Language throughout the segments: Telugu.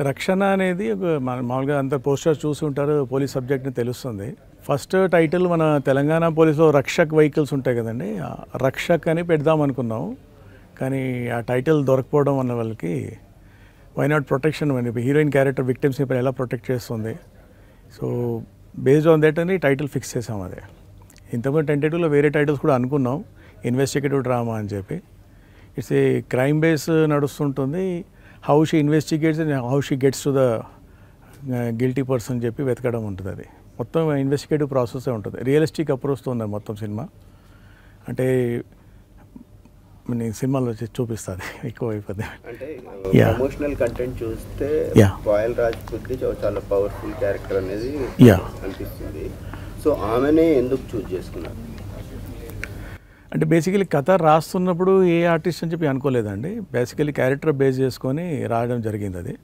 రక్షణ అనేది ఒక మామూలుగా అంత పోస్టర్స్ చూసి ఉంటారు, పోలీస్ సబ్జెక్ట్ని తెలుస్తుంది. ఫస్ట్ టైటిల్ మన తెలంగాణ పోలీసులో రక్షక్ వెహికల్స్ ఉంటాయి కదండి, రక్షక్ అని పెడదాం అనుకున్నాం. కానీ ఆ టైటిల్ దొరకపోవడం వల్ల వాళ్ళకి వై నాట్ ప్రొటెక్షన్ అని హీరోయిన్ క్యారెక్టర్ విక్టిమ్స్ని ఇప్పుడు ఎలా ప్రొటెక్ట్ చేస్తుంది. సో బేస్డ్ ఆన్ దట్ అని టైటిల్ ఫిక్స్ చేసాం. అదే ఇంతకుముందు టెంటేటివ్లో వేరే టైటిల్స్ కూడా అనుకున్నాం, ఇన్వెస్టిగేటివ్ డ్రామా అని చెప్పి. ఇట్స్ ఏ క్రైమ్ బేస్ నడుస్తుంటుంది, how she investigates and how she gets to the guilty person చెప్పి వెతకడం ఉంటుంది. అది మొత్తం ఇన్వెస్టిగేటివ్ ప్రాసెసే ఉంటుంది. రియలిస్టిక్ అప్రోచ్తో ఉంది మొత్తం సినిమా. అంటే నేను సినిమాలో చూపిస్తుంది ఎక్కువ అయిపోద్ది. అంటే ఎమోషనల్ కంటెంట్ చూస్తే పాయల్ రాజ్పూత్ది చాలా పవర్ఫుల్ క్యారెక్టర్ అనేది అనిపిస్తుంది. సో ఆమెనే ఎందుకు చూజ్ చేసుకున్నారు? అంటే బేసికలీ కథ రాస్తున్నప్పుడు ఏ ఆర్టిస్ట్ అని చెప్పి అనుకోలేదండి. బేసికలీ క్యారెక్టర్ బేస్ చేసుకొని రాయడం జరిగింది. అది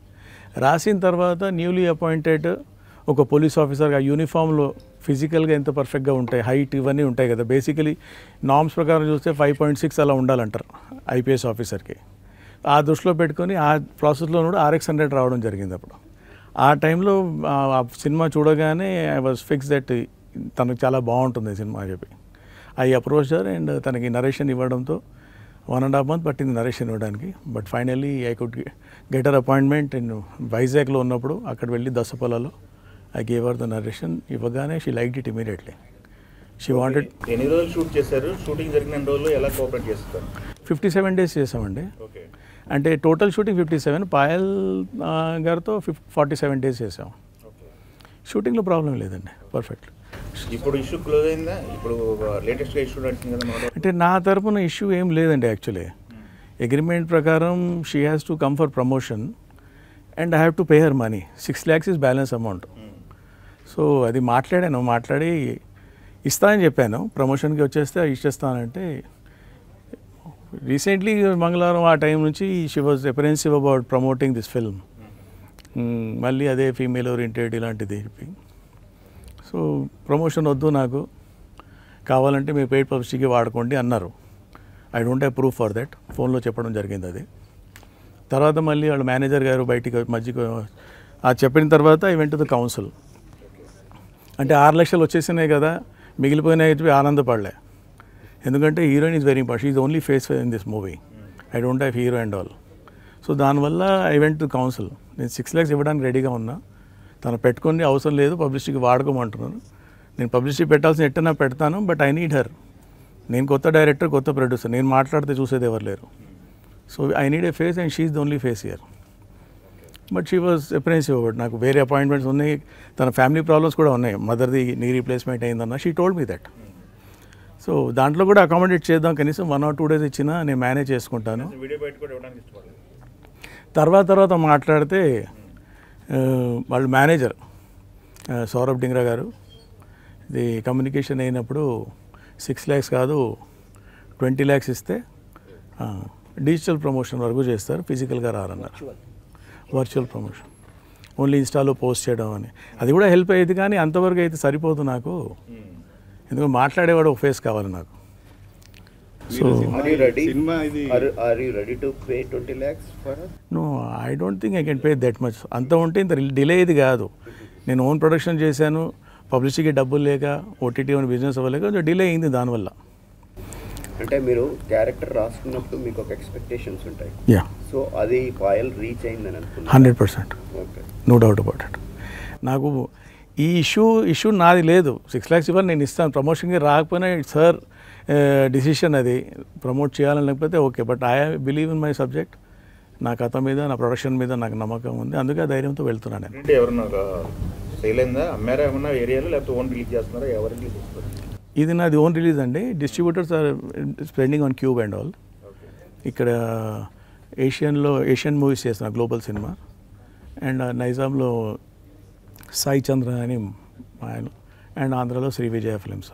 రాసిన తర్వాత న్యూలీ అపాయింటెడ్ ఒక పోలీస్ ఆఫీసర్గా యూనిఫామ్లో ఫిజికల్గా ఎంత పర్ఫెక్ట్గా ఉంటాయి, హైట్ ఇవన్నీ ఉంటాయి కదా. బేసికలీ నార్మ్స్ ప్రకారం చూస్తే 5.6 అలా ఉండాలంటారు ఐపీఎస్ ఆఫీసర్కి. ఆ దృష్టిలో పెట్టుకొని ఆ ప్రాసెస్లో కూడా RX-100 రావడం జరిగింది. అప్పుడు ఆ టైంలో ఆ సినిమా చూడగానే ఐ వాజ్ ఫిక్స్ దట్ తనకు చాలా బాగుంటుంది సినిమా అని చెప్పి ఐ అప్రోచ్ హర్. అండ్ తనకి నరేషన్ ఇవ్వడంతో 1.5 months పట్టింది నరేషన్ ఇవ్వడానికి. But finally I could get her appointment in వైజాగ్లో ఉన్నప్పుడు. అక్కడ వెళ్ళి దసపల్లలో I gave her the narration. ఇవ్వగానే she liked it immediately. She wanted. ఎన్ని రోజులు షూట్ చేశారు? షూటింగ్ జరిగిన రోజులు ఎలా కోఆపరేట్ చేస్తారు? 57 days చేసామండి. అంటే టోటల్ షూటింగ్ 57, పాయల్ గారితో 47 days చేసాం. షూటింగ్లో ప్రాబ్లం లేదండి, పర్ఫెక్ట్. ఇప్పుడు ఇష్యూ క్లోజ్ అయిందా? ఇప్పుడు లేటెస్ట్గా ఇష్యూ నడుస్తుంది కదా. అంటే నా తరపున ఇష్యూ ఏం లేదండి. యాక్చువల్లీ అగ్రిమెంట్ ప్రకారం she has to come for promotion and I have to pay her money. 6 lakhs is balance amount. So అది మాట్లాడి ఇస్తానని చెప్పాను. ప్రమోషన్కి వచ్చేస్తే ఇచ్చేస్తానంటే రీసెంట్లీ మంగళవారం ఆ టైం నుంచి she was apprehensive about promoting this film. మళ్ళీ అదే ఫీమేల్ ఓరియంటెడ్ ఇలాంటిది చెప్పి. సో ప్రమోషన్ వద్దు, నాకు కావాలంటే మీ పెయిడ్ పబ్లిసిటీకి వాడుకోండి అన్నారు. I don't have proof for that. ఫోన్లో చెప్పడం జరిగింది. అది తర్వాత మళ్ళీ వాళ్ళ మేనేజర్ గారు బయటికి మధ్యకు చెప్పిన తర్వాత I went to the council. అంటే 6 లక్షలు వచ్చేసినాయి కదా, మిగిలిపోయినాయి చెప్పి ఆనందపడలే. ఎందుకంటే heroine is very important. She is only face in this movie. I don't have hero and all. So దానివల్ల ఐ వెంట్ టు కౌన్సిల్. నేను 6 lakhs ఇవ్వడానికి రెడీగా ఉన్నా. తను పెట్టుకొని అవసరం లేదు, పబ్లిసిటీకి వాడుకోమంటున్నాను. నేను పబ్లిసిటీ పెట్టాల్సిన ఎట్టనా పెడతాను, బట్ ఐ నీడ్ హర్. నేను కొత్త డైరెక్టర్, కొత్త ప్రొడ్యూసర్, నేను మాట్లాడితే చూసేది ఎవరు లేరు. So I need a face and she is the only face here. But she was apprehensive about. నాకు వేరే అపాయింట్మెంట్స్ ఉన్నాయి, తన ఫ్యామిలీ ప్రాబ్లమ్స్ కూడా ఉన్నాయి. మదర్ది నీ రీప్లేస్మెంట్ అయిందన్న she told me that. So దాంట్లో కూడా అకామిడేట్ చేద్దాం, కనీసం 1 or 2 days ఇచ్చినా నేను మేనేజ్ చేసుకుంటాను. తర్వాత మాట్లాడితే వాళ్ళ మేనేజర్ సౌరభ్ డింగ్రా గారు, ఇది కమ్యూనికేషన్ అయినప్పుడు 6 lakhs కాదు 20 lakhs ఇస్తే డిజిటల్ ప్రమోషన్ వరకు చేస్తారు, ఫిజికల్గా రారన్నారు. వర్చువల్ ప్రమోషన్ ఓన్లీ ఇన్స్టాలో పోస్ట్ చేయడం అని. అది కూడా హెల్ప్ అయ్యేది, కానీ అంతవరకు అయితే సరిపోదు నాకు. ఎందుకంటే మాట్లాడేవాడు ఒక ఫేస్ కావాలి నాకు. So no, I don't think I can pay that much. అంత ఉంటే ఇంత డిలే ఇది కాదు. నేను ఓన్ ప్రొడక్షన్ చేశాను, పబ్లిసిటీకి డబ్బులు లేక, ఓటీటీ అని బిజినెస్ అవ్వలేక కొంచెం డిలే అయింది దానివల్ల. అంటే మీరు క్యారెక్టర్ రాసుకున్నప్పుడు మీకు ఒక ఎక్స్పెక్టేషన్స్ ఉంటాయి. సో అది పాయల్ రీచ్ అయిందని అనుకుంటున్నాను. 100%. No doubt about it. నాకు ఈ ఇష్యూ నాది లేదు. 6 lakhs ఇవ్వాలి, నేను ఇస్తాను. ప్రమోషన్కి రాకపోయినా ఇట్స్ హర్ డిసిషన్. అది ప్రమోట్ చేయాలని లేకపోతే okay. But I believe in my subject. నా కథ మీద, నా ప్రొడక్షన్ మీద నాకు నమ్మకం ఉంది. అందుకే ఆ ధైర్యంతో వెళ్తున్నాను నేను. ఇది నాది ఓన్ రిలీజ్ అండి. Distributors are spending on cube and all. ఇక్కడ ఏషియన్ మూవీస్ చేస్తున్నా, గ్లోబల్ సినిమా. అండ్ నైజాంలో సాయి చంద్ర అని ఆయన, అండ్ ఆంధ్రాలో Sri Vijaya films.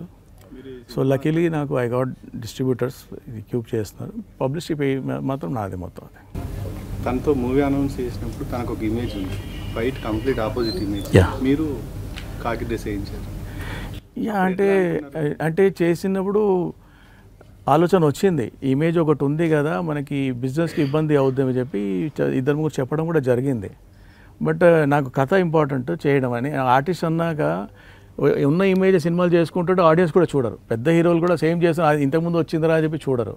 So luckily నాకు ఐ గాట్ డిస్ట్రిబ్యూటర్స్ ఇది క్యూబ్ చేస్తున్నారు. పబ్లిసిటీ పే మాత్రం నాది మొత్తం. అది తనతో మూవీ అనౌన్స్ చేసినప్పుడు తనకు ఒక ఇమేజ్ ఉంది, ఫైట్ కంప్లీట్ ఆపోజిట్ ఇమేజ్. మీరు కాకి డ్రెస్ వేయించారు. అంటే చేసినప్పుడు ఆలోచన వచ్చింది, ఇమేజ్ ఒకటి ఉంది కదా మనకి, బిజినెస్కి ఇబ్బంది అవుద్దని చెప్పి 2-3 చెప్పడం కూడా జరిగింది. బట్ నాకు కథ ఇంపార్టెంట్ చేయడం అని. ఆర్టిస్ట్ అన్నాక ఉన్న ఇమేజ్ సినిమాలు చేసుకుంటుంటే ఆడియన్స్ కూడా చూడరు. పెద్ద హీరోలు కూడా సేమ్ చేస్తారు, ఇంతకుముందు వచ్చిందిరా అని చెప్పి చూడరు.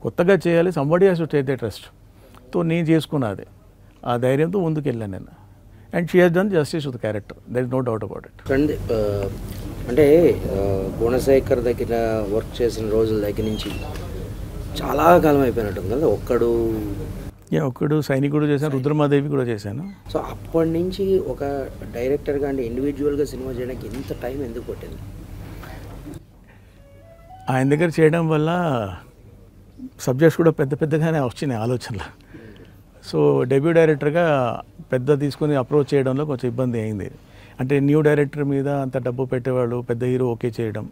కొత్తగా చేయాలి, somebody has to take the trust. తో నేను చేసుకున్నది ఆ ధైర్యంతో ముందుకు వెళ్ళాను నేను. And she has done justice to the character, there is no doubt about it. అంటే గుణశేఖర్ దగ్గర వర్క్ చేసిన రోజుల దగ్గర నుంచి చాలా కాలం అయిపోయినట్టుంది కదా. ఒక్కడు సైనికుడు చేశాను, రుద్రమాదేవి కూడా చేశాను. సో అప్పటి నుంచి ఒక డైరెక్టర్గా అంటే ఇండివిజువల్గా సినిమా చేయడానికి ఎంత టైం ఎందుకు పట్టింది? ఆయన దగ్గర చేయడం వల్ల సబ్జెక్ట్స్ కూడా పెద్ద పెద్దగానే వచ్చినాయి ఆలోచనలు. సో డెబ్యూ డైరెక్టర్గా పెద్ద తీసుకుని అప్రోచ్ చేయడంలో కొంచెం ఇబ్బంది అయింది. అంటే న్యూ డైరెక్టర్ మీద అంత డబ్బు పెట్టేవాళ్ళు, పెద్ద హీరో ఓకే చేయడం.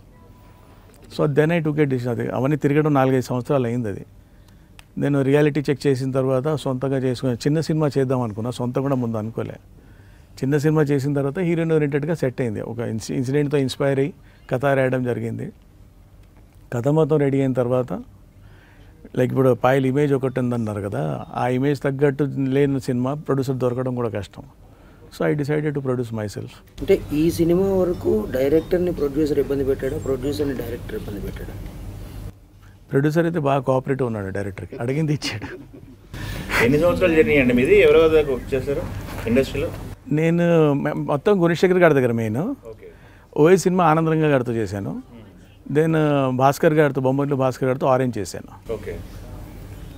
So then I took a decision. అది అవన్నీ తిరగడం 4-5 సంవత్సరాలు అయింది. అది నేను రియాలిటీ చెక్ చేసిన తర్వాత సొంతంగా చేసుకుని చిన్న సినిమా చేద్దాం అనుకున్నా, సొంతం కూడా ముందు అనుకోలే. చిన్న సినిమా చేసిన తర్వాత హీరోయిన్ ఓరియంటెడ్గా సెట్ అయింది. ఒక ఇన్సిడెంట్తో ఇన్స్పైర్ అయ్యి కథ రాయడం జరిగింది. కథ మొత్తం రెడీ అయిన తర్వాత లైక్ ఇప్పుడు పాయల్ ఇమేజ్ ఒకటి ఉందన్నారు కదా, ఆ ఇమేజ్ తగ్గట్టు లేని సినిమా ప్రొడ్యూసర్ దొరకడం కూడా కష్టం. So I decided to produce my self. అంటే ఈ సినిమా వరకు డైరెక్టర్ని ప్రొడ్యూసర్ ఇబ్బంది పెట్టాడా, ప్రొడ్యూసర్ని డైరెక్టర్ ఇబ్బంది పెట్టాడా? ప్రొడ్యూసర్ అయితే బాగా కోఆపరేటివ్ ఉన్నాడు, డైరెక్టర్కి అడిగింది ఇచ్చాడు. ఎన్ని సంవత్సరాలు జర్నీ అండి మీది? ఎవరో దాకా వర్క్ చేశారు ఇండస్ట్రీలో? నేను మొత్తం గుణశేఖర్ గారి దగ్గర మెయిన్. ఓఏ సినిమా ఆనందరంగా గారితో చేశాను. దెన్ భాస్కర్ గారితో, బొమ్మలు భాస్కర్ గారితో ఆరెంజ్ చేశాను. ఓకే.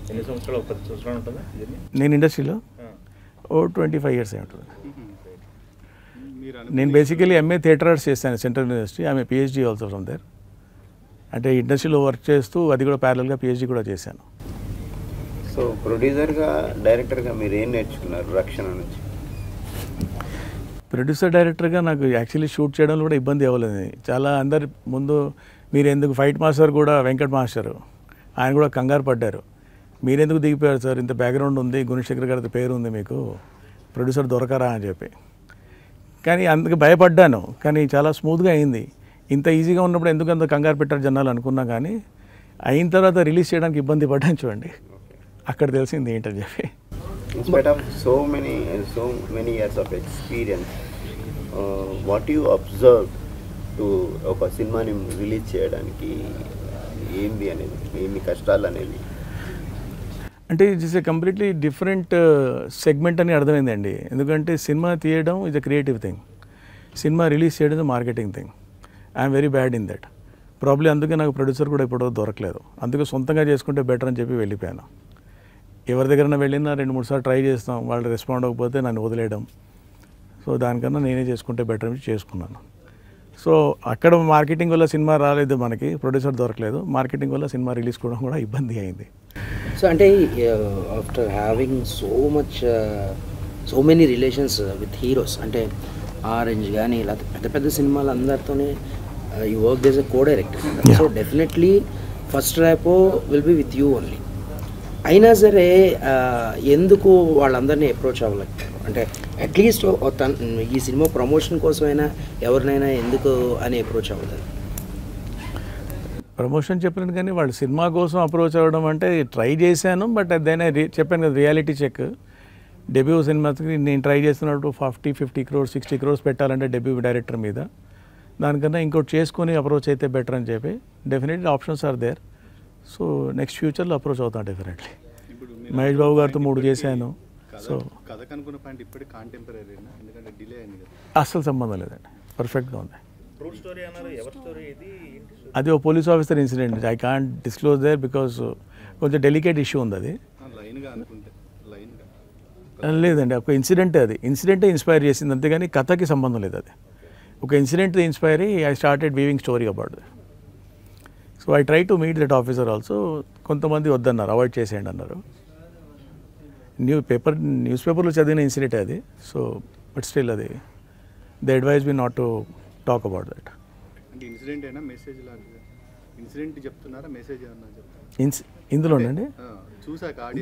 ఎన్ని సంవత్సరాలు? 10 సంవత్సరాలు ఉంటుందా నేను ఇండస్ట్రీలో? 25 years అయి ఉంటుంది. నేను బేసికలీ ఎంఏ థియేటర్ ఆర్ట్స్ చేశాను సెంట్రల్ యూనివర్సిటీ. ఆమె పిహెచ్డీ ఆల్సో ఫ్రమ్ దేర్. అంటే ఇండస్ట్రీలో వర్క్ చేస్తూ అది కూడా ప్యారల్గా పిహెచ్డీ కూడా చేశాను. సో ప్రొడ్యూసర్గా డైరెక్టర్గా మీరు ఏం నేర్చుకున్నారు రక్షణ నుంచి? ప్రొడ్యూసర్ డైరెక్టర్గా నాకు యాక్చువల్లీ షూట్ చేయడంలో కూడా ఇబ్బంది అవ్వలేదు. చాలా అందరి ముందు మీరు ఎందుకు, ఫైట్ మాస్టర్ కూడా వెంకట్ మాస్టర్ ఆయన కూడా కంగారు పడ్డారు. మీరెందుకు దిగిపోయారు సార్, ఇంత బ్యాక్గ్రౌండ్ ఉంది, గుణశేఖర్ గారి పేరు ఉంది మీకు, ప్రొడ్యూసర్ దొరకరా అని చెప్పి. కానీ అందుకు భయపడ్డాను. కానీ చాలా స్మూత్గా అయింది. ఇంత ఈజీగా ఉన్నప్పుడు ఎందుకు అంత కంగారు పెట్టారు జనాలు అనుకున్నా. కానీ అయిన తర్వాత రిలీజ్ చేయడానికి ఇబ్బంది పడ్డాను చూడండి, అక్కడ తెలిసింది ఏంటని చెప్పి. In spite of so many years of experience, what you observe to ఒక సినిమాని రిలీజ్ చేయడానికి ఏంది అనేది, ఏమి కష్టాలు అనేవి? అంటే it's a completely different segment అని అర్థమైందండి. ఎందుకంటే సినిమా తీయడం is a creative thing, cinema release చేయడం is marketing thing. I'm very bad in that probably. అందుకే నాకు ప్రొడ్యూసర్ కూడా ఇప్పుడు దొరకలేదు. అందుకే సొంతంగా చేసుకుంటే బెటర్ అని చెప్పి వెళ్ళిపోయాను. ఎవరి దగ్గరైనా వెళ్ళినా 2-3 సార్లు ట్రై చేస్తాం, వాళ్ళు రెస్పాండ్ అవ్వకపోతే నన్ను వదిలేయడం. సో దానికన్నా నేనే చేసుకుంటే బెటర్ అని చేసుకున్నాను. సో అక్కడ మార్కెటింగ్ వల్ల సినిమా రాలేదు, మనకి ప్రొడ్యూసర్ దొరకలేదు. మార్కెటింగ్ వల్ల సినిమా రిలీజ్ కూడా ఇబ్బంది అయింది. సో అంటే after having so many relations with heroes, అంటే ఆరెంజ్ కానీ ఇలా పెద్ద పెద్ద సినిమాలు అందరితోనే you work as a co director. So definitely first rapport will be with you only. అయినా సరే ఎందుకు వాళ్ళందరినీ అప్రోచ్ అవ్వలేకపోయారు? అంటే అట్లీస్ట్ ఈ సినిమా ప్రమోషన్ కోసమైనా ఎవరినైనా ఎందుకు అని అప్రోచ్ అవ్వలేదు? ప్రమోషన్ చెప్పాను కానీ వాళ్ళు సినిమా కోసం అప్రోచ్ అవ్వడం అంటే ట్రై చేశాను. బట్ అదేనా చెప్పాను కదా, రియాలిటీ చెక్. డెబ్యూ సినిమాకి నేను ట్రై చేస్తున్నప్పుడు 50 crores 60 crores పెట్టాలంటే డెబ్యూ డైరెక్టర్ మీద. దానికన్నా ఇంకోటి చేసుకొని అప్రోచ్ అయితే బెటర్ అని చెప్పి definitely options are there. So next ఫ్యూచర్లో అప్రోచ్ అవుతాను డెఫినెట్లీ. మహేష్ బాబు గారితో 3 చేశాను. సో అస్సలు సంబంధం లేదండి, పర్ఫెక్ట్గా ఉంది. అది ఒక police officer incident. I can't disclose there because కొంచెం డెలికేట్ ఇష్యూ ఉంది అది. లేదండి, ఒక ఇన్సిడెంటే, అది ఇన్సిడెంటే ఇన్స్పైర్ చేసింది అంతేగాని కథకి సంబంధం లేదు. అది ఒక ఇన్సిడెంట్ ఇన్స్పైర్ అయ్యి I started weaving story about that. So I try to meet that officer also. కొంతమంది వద్దన్నారు, అవాయిడ్ చేసేయండి అన్నారు. న్యూస్ పేపర్లో చదివిన ఇన్సిడెంట్ అది. సో బట్ స్టిల్ అది they advise me not to talk about that. ఇందులోనండి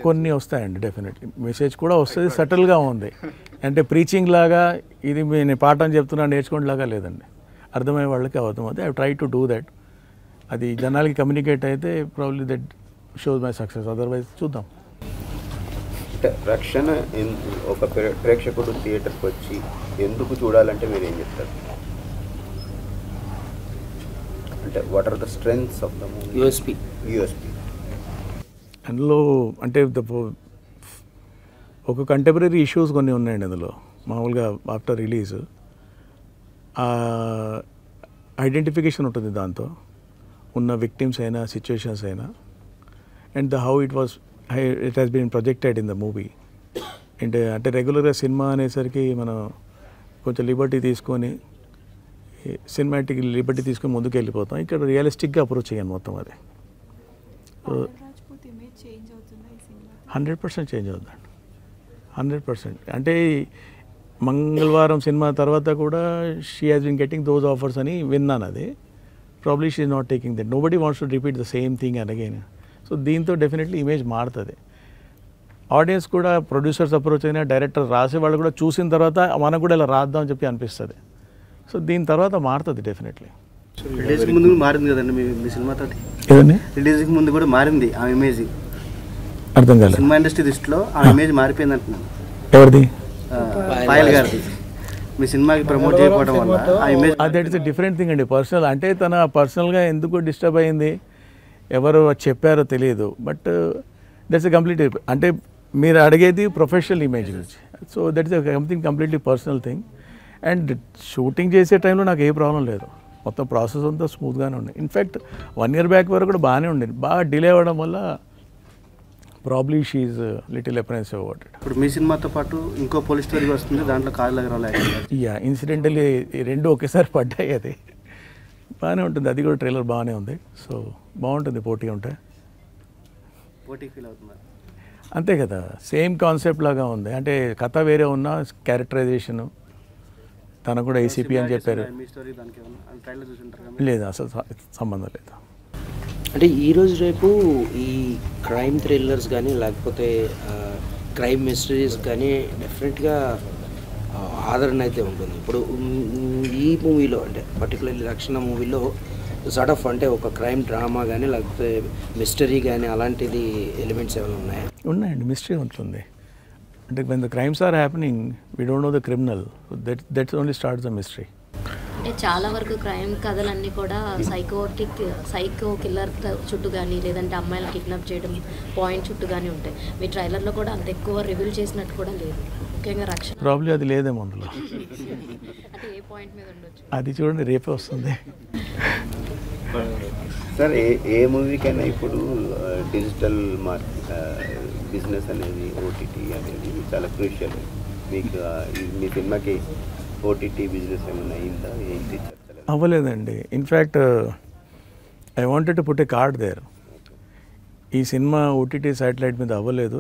కొన్ని వస్తాయండి, డెఫినెట్లీ మెసేజ్ కూడా వస్తుంది, సటిల్గా ఉంది. అంటే ప్రీచింగ్ లాగా ఇది నేను పాఠం చెప్తున్నా నేర్చుకోండి లాగా లేదండి, అర్థమయ్యే వాళ్ళకి అర్థమవుతుంది. I try to do that. అది జనాలకి కమ్యూనికేట్ అయితే probably that shows my success. Otherwise చూద్దాం. అంటే రక్షణ ఒక ప్రేక్షకుడు థియేటర్కి వచ్చి ఎందుకు చూడాలంటే మీరు ఏం చెప్తారు? అంటే what are the strengths of the movie? USP అందులో అంటే ఒక కంటెంపరీ ఇష్యూస్ కొన్ని ఉన్నాయండి అందులో. మామూలుగా ఆఫ్టర్ రిలీజ్ ఐడెంటిఫికేషన్ ఉంటుంది దాంతో, ఉన్న విక్టిమ్స్ అయినా సిచ్యువేషన్స్ అయినా, and how it has been projected in the movie. అంటే రెగ్యులర్గా సినిమా అనేసరికి మనం కొంచెం లిబర్టీ తీసుకొని సినిమాటిక్ లిబర్టీ తీసుకొని ముందుకు వెళ్ళిపోతాం. ఇక్కడ రియలిస్టిక్గా అప్రోచ్ చేయాలి మొత్తం. అది 100% చేంజ్ అవుతుందండి, 100%. అంటే మంగళవారం సినిమా తర్వాత కూడా she has been getting those offers అని విన్నాను. అది probably she is not taking that. Nobody wants to repeat the same thing and again. So దీంతో డెఫినెట్లీ ఇమేజ్ మారుతుంది. ఆడియన్స్ కూడా ప్రొడ్యూసర్స్ అప్రోచ్ అయినా, డైరెక్టర్ రాసే వాళ్ళు కూడా చూసిన తర్వాత మనకు కూడా ఇలా రాద్దాం అని చెప్పి అనిపిస్తుంది. సో దీని తర్వాత మారుతుంది డెఫినెట్లీ. రిలీజ్కి ముందు మారింది కదండి మీ సినిమాతో? ఏదండి? రిలీజ్కి ముందు కూడా మారింది ఆ ఇమేజ్. అర్థం కాలేదు. సినిమా ఇండస్ట్రీ దృష్టిలో ఆ ఇమేజ్ మారిపోయింది అంటున్నాను. ఎవరిది? పాయల్ గారిది. మీ సినిమాకి ప్రమోట్ చేయకపోవడం వల్ల ఆ image. That is different thing అండి. పర్సనల్ అంటే తన పర్సనల్గా ఎందుకు డిస్టర్బ్ అయింది, ఎవరు చెప్పారో తెలియదు. బట్ దట్స్ ఎ కంప్లీట్, అంటే మీరు అడిగేది ప్రొఫెషనల్ ఇమేజ్ గురించి. So that's something completely personal thing. And shooting చేసే టైంలో నాకు ఏ ప్రాబ్లం లేదు, మొత్తం ప్రాసెస్ అంతా స్మూత్గానే ఉంది. ఇన్ఫ్యాక్ట్ 1 year బ్యాక్ వరకు కూడా బాగానే ఉండేది. బాగా డిలే అవ్వడం వల్ల probably she is little apprehensive about it. ఇప్పుడు మీ సినిమాతో పాటు ఇంకో పోలీస్ స్టోరీ వస్తుంది, దాంట్లో కాళ్ళు ఎగరాలి. ఇన్సిడెంటల్లీ రెండు ఒకేసారి పడ్డాయి. అది బాగానే ఉంటుంది. అది కూడా ట్రైలర్ బాగానే ఉంది. సో బాగుంటుంది పోటీ ఉంటే. పోటీ ఫీల్ అవుతున్నారు అంతే కదా, సేమ్ కాన్సెప్ట్ లాగా ఉంది. అంటే కథ వేరే ఉన్న క్యారెక్టరైజేషను, తను కూడా ఏసీపీ అని చెప్పారు. లేదు, అసలు సంబంధం లేదు. అంటే ఈరోజు రేపు ఈ క్రైమ్ థ్రిల్లర్స్ కానీ లేకపోతే క్రైమ్ మిస్టరీస్ కానీ డెఫినెట్గా ఆదరణ అయితే ఉంటుంది. ఇప్పుడు ఈ మూవీలో అంటే పర్టికులర్లీ రక్షణ మూవీలో సార్ట్ ఆఫ్ అంటే ఒక క్రైమ్ డ్రామా కానీ లేకపోతే మిస్టరీ కానీ అలాంటిది ఎలిమెంట్స్ ఏమైనా ఉన్నాయా? ఉన్నాయండి, మిస్టరీ ఉంటుంది. అంటే when the crimes are happening, we don't know the criminal. That's only starts the mystery. అంటే చాలా వరకు క్రైమ్ కథలన్నీ కూడా సైకో కిల్లర్ చుట్టూ కానీ లేదంటే అమ్మాయిలు కిడ్నాప్ చేయడం పాయింట్ చుట్టూ కానీ ఉంటాయి. మీ ట్రైలర్లో కూడా అంత ఎక్కువ రివీల్ చేసినట్టు కూడా లేదు, ముఖ్యంగా రక్షణ. ప్రాబ్లీ అది లేదేమో అందులో. అంటే ఏ పాయింట్ మీద ఉండొచ్చు అది చూడండి, రేపే వస్తుంది. సార్, ఏ మూవీకైనా ఇప్పుడు డిజిటల్ బిజినెస్ అనేది, ఓటీటీ అనేది చాలా క్రూషియల్. మీకు మీ సినిమాకి ఓటీటీ బిజినెస్ ఏమైనా అయిందా? ఏంటి? అవ్వలేదండి. In fact I wanted to put a card there. ఈ సినిమా ఓటీటీ శాటిలైట్ మీద అవ్వలేదు,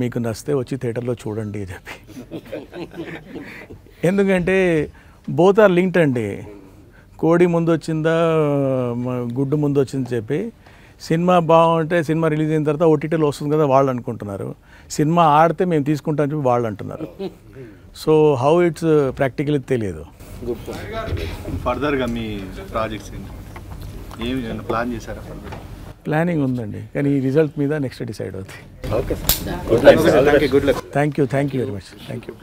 మీకు నచ్చితే వచ్చి థియేటర్లో చూడండి అని చెప్పి. ఎందుకంటే బోత్ ఆర్ లింక్డ్ అండి. కోడి ముందు వచ్చిందా గుడ్డు ముందు వచ్చిందని చెప్పి, సినిమా బాగుంటే సినిమా రిలీజ్ అయిన తర్వాత ఓటీటీలో వస్తుంది కదా వాళ్ళు అనుకుంటున్నారు, సినిమా ఆడితే మేము తీసుకుంటామని చెప్పి వాళ్ళు అంటున్నారు. సో హౌ ఇట్స్ ప్రాక్టికల్లీ తెలియదు. ఫర్దర్గా మీ ప్రాజెక్ట్స్ ఏమి ప్లాన్ చేశారా? ప్లానింగ్ ఉందండి, కానీ ఈ రిజల్ట్ మీద నెక్స్ట్ డిసైడ్ అవుతుంది. Okay, thank you very much. Thank you.